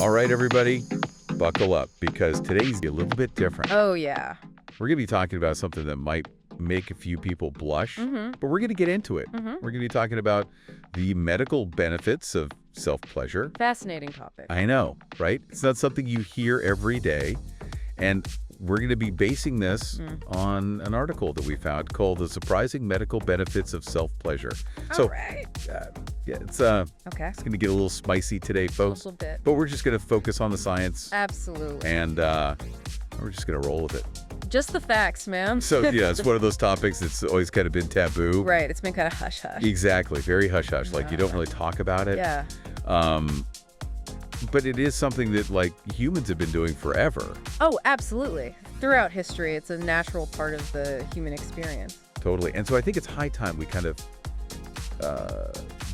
All right, everybody, buckle up because today's a little bit different. Oh, yeah. We're going to be talking about something that might make a few people blush, but we're going to get into it. We're going to be talking about the medical benefits of self-pleasure. Fascinating topic. I know, right? It's not something you hear every day. And we're going to be basing this on an article that we found called The Surprising Medical Benefits of Self-Pleasure. All right. Yeah, it's Okay. going to get a little spicy today, folks. A little bit. But we're just going to focus on the science. Absolutely. And we're just going to roll with it. Just the facts, man. So, yeah, it's one of those topics that's always kind of been taboo. Right. It's been kind of hush-hush. Exactly. Very hush-hush. Like, you don't really talk about it. Yeah. But it is something that, like, humans have been doing forever. Oh, absolutely. Throughout history, it's a natural part of the human experience. Totally. And so I think it's high time we kind of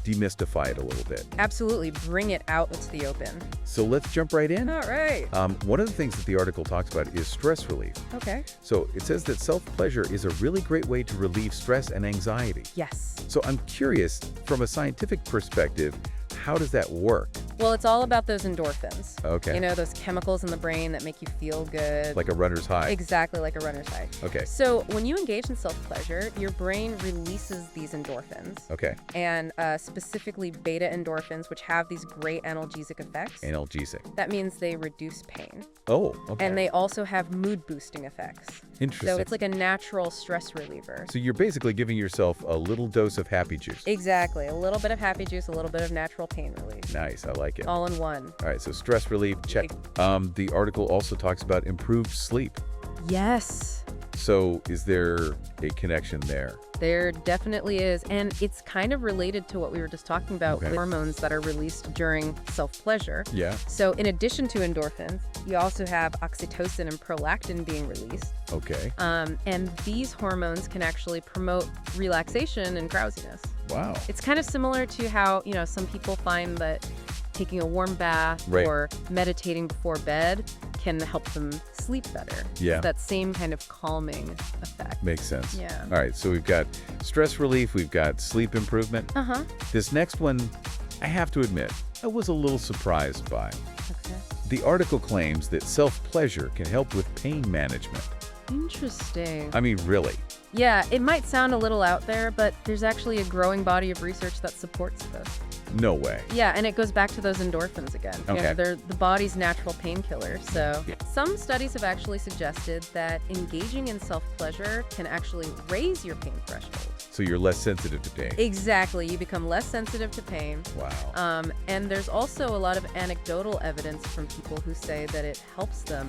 demystify it a little bit. Absolutely. Bring it out into the open. So let's jump right in. All right. One of the things that the article talks about is stress relief. Okay. So it says that self-pleasure is a really great way to relieve stress and anxiety. Yes. So I'm curious, from a scientific perspective, how does that work? Well, it's all about those endorphins. Okay. You know, those chemicals in the brain that make you feel good. Like a runner's high. Exactly, like a runner's high. Okay. So when you engage in self-pleasure, your brain releases these endorphins. Okay. And specifically beta endorphins, which have these great analgesic effects. Analgesic. That means they reduce pain. Oh, okay. And they also have mood-boosting effects. Interesting. So it's like a natural stress reliever. So you're basically giving yourself a little dose of happy juice. Exactly. A little bit of happy juice, a little bit of natural pain relief. Nice. I like it. All in one. All right, so stress relief, check. The article also talks about improved sleep. Yes. So is there a connection there? There definitely is. And it's kind of related to what we were just talking about, Okay. with hormones that are released during self-pleasure. Yeah. So in addition to endorphins, you also have oxytocin and prolactin being released. Okay. And these hormones can actually promote relaxation and drowsiness. Wow. It's kind of similar to how, you know, some people find that taking a warm bath Right. or meditating before bed can help them sleep better. Yeah. It's that same kind of calming effect. Makes sense. Yeah. All right, so we've got stress relief, we've got sleep improvement. Uh-huh. This next one, I have to admit, I was a little surprised by. Okay. The article claims that self-pleasure can help with pain management. Interesting. I mean, really? Yeah, it might sound a little out there, but there's actually a growing body of research that supports this. No way. Yeah, and it goes back to those endorphins again. You Okay. know, they're the body's natural painkiller. So Yeah. some studies have actually suggested that engaging in self-pleasure can actually raise your pain threshold. So you're less sensitive to pain. Exactly. You become less sensitive to pain. Wow. And there's also a lot of anecdotal evidence from people who say that it helps them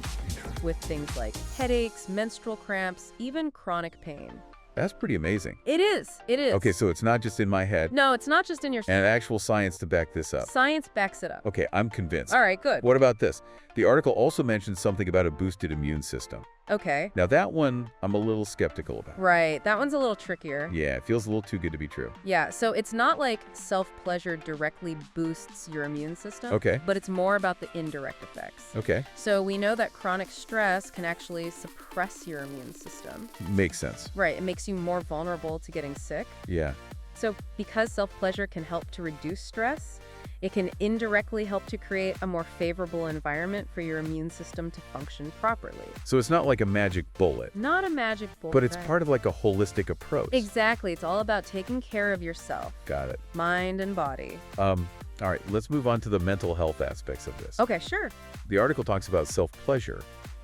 with things like headaches, menstrual cramps, even chronic pain. That's pretty amazing. It is. It is. Okay, so it's not just in my head, No, it's not just in your and actual science to back this up. science backs it up. Okay, I'm convinced. All right, good. What about this? The article also mentions something about a boosted immune system. Okay. Now, that one I'm a little skeptical about. Right. That one's a little trickier. Yeah, it feels a little too good to be true. Yeah, so it's not like self-pleasure directly boosts your immune system. Okay. But it's more about the indirect effects. Okay, So we know that chronic stress can actually suppress your immune system. makes sense. Right. It makes you more vulnerable to getting sick. Yeah. So because self-pleasure can help to reduce stress, it can indirectly help to create a more favorable environment for your immune system to function properly. So it's not like a magic bullet, Not a magic bullet. but it's right? part of like a holistic approach. Exactly. It's all about taking care of yourself, Got it. mind and body. All right, let's move on to the mental health aspects of this. Okay, sure. The article talks about self-pleasure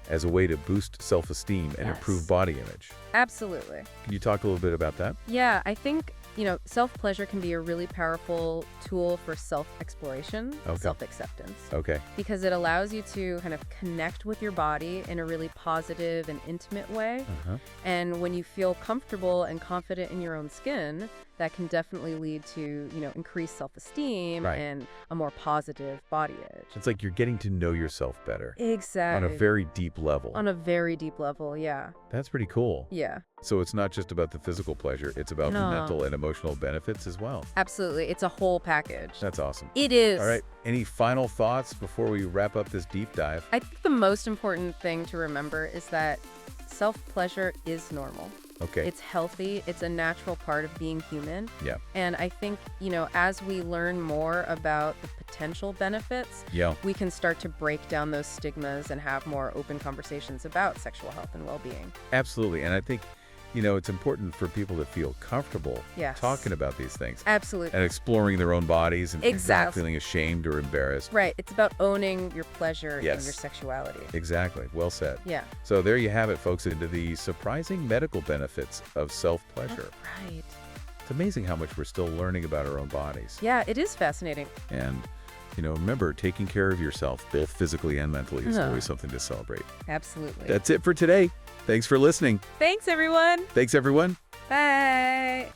as a way to boost self-esteem and Yes. improve body image. Absolutely. Can you talk a little bit about that? Yeah, I think, you know, self-pleasure can be a really powerful tool for self-exploration, Okay. self-acceptance, Okay. because it allows you to kind of connect with your body in a really positive and intimate way. Uh-huh. And when you feel comfortable and confident in your own skin, that can definitely lead to, you know, increased self-esteem Right. and a more positive body image. It's like you're getting to know yourself better Exactly. on a very deep level. On a very deep level, yeah. That's pretty cool. Yeah, So it's not just about the physical pleasure, it's about the No. mental and emotional benefits as well. absolutely. It's a whole package. That's awesome. It is. All right, any final thoughts before we wrap up this deep dive? I think the most important thing to remember is that self-pleasure is normal. Okay. It's healthy. It's a natural part of being human. Yeah. And I think, as we learn more about the potential benefits, Yeah. we can start to break down those stigmas and have more open conversations about sexual health and well-being. Absolutely. And I think, it's important for people to feel comfortable Yes. talking about these things Absolutely. and exploring their own bodies and not Exactly. feeling ashamed or embarrassed. Right. It's about owning your pleasure and Yes. your sexuality. Exactly. Well said. Yeah. So there you have it, folks, into the surprising medical benefits of self-pleasure. That's right. It's amazing how much we're still learning about our own bodies. Yeah, it is fascinating. And, remember, taking care of yourself, both physically and mentally, is always something to celebrate. Absolutely. That's it for today. Thanks for listening. Thanks, everyone. Thanks, everyone. Bye.